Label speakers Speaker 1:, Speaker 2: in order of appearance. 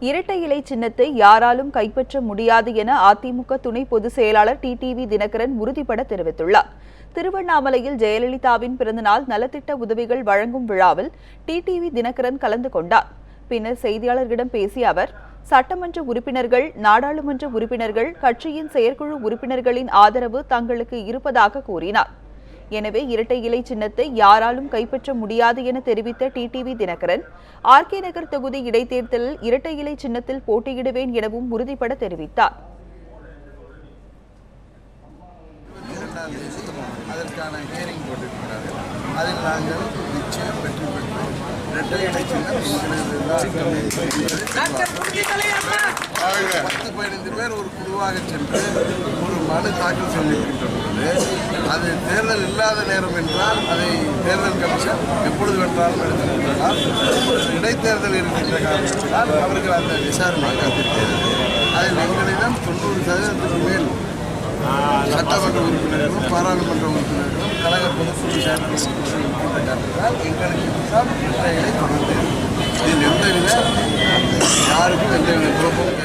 Speaker 1: இரட்டை இலை சின்னத்தை யாராலும் கைப்பற்ற முடியாது என அதிமுக துணை பொதுச் செயலாளர் டிடிவி தினகரன் உறுதிபட தெரிவித்துள்ளார். திருவண்ணாமலையில் ஜெயலலிதாவின் பிறந்தநாள் நலத்திட்ட உதவிகள் வழங்கும் விழாவில் டிடிவி தினகரன் கலந்து கொண்டார். பின்னர் செய்தியாளர்களிடம் பேசிய அவர், சட்டமன்ற உறுப்பினர்கள், நாடாளுமன்ற உறுப்பினர்கள், கட்சியின் செயற்குழு உறுப்பினர்களின் ஆதரவு தங்களுக்கு இருப்பதாக கூறினார். எனவே இரட்டை இலை சின்னத்தை யாராலும் கைப்பற்ற முடியாது என தெரிவித்த டிடிவி தினகரன், ஆர்கே நகர் தொகுதி இடைத்தேர்தலில் இரட்டை இலை சின்னத்தில் போட்டியிடுவேன் எனவும் உறுதிபட தெரிவித்தார்.
Speaker 2: அதற்கான ஹியரிங் போட்டிருக்கிறார்கள். அதில் நாங்கள் நிச்சயம் வெற்றி பெற்றோம். இரட்டை இலை சின்னம் 10-15 பேர் ஒரு குழுவாக சென்று ஒரு மனு தாக்கல் செய்திருக்கின்ற பொழுது அது தேர்தல் இல்லாத நேரம் என்றால் அதை தேர்தல் கமிஷன் எப்பொழுது வென்றாலும் எடுத்துக்கொள்ளலாம். இடைத்தேர்தல் இருக்கின்ற காரணத்தினால் அவர்கள் அந்த விசாரணை காத்திருக்கிறது. அதில் எங்களிடம் 90% மேல் சட்டமன்ற உறுப்பினர்களும் பாராளுமன்ற உறுப்பினர்களும் கழக பொதுக்குழு செயல்படுத்தினால் எங்களுக்கு இரட்டை இலை தொடர்ந்து இதில் யாருக்கும் எந்தவித குழப்பமும்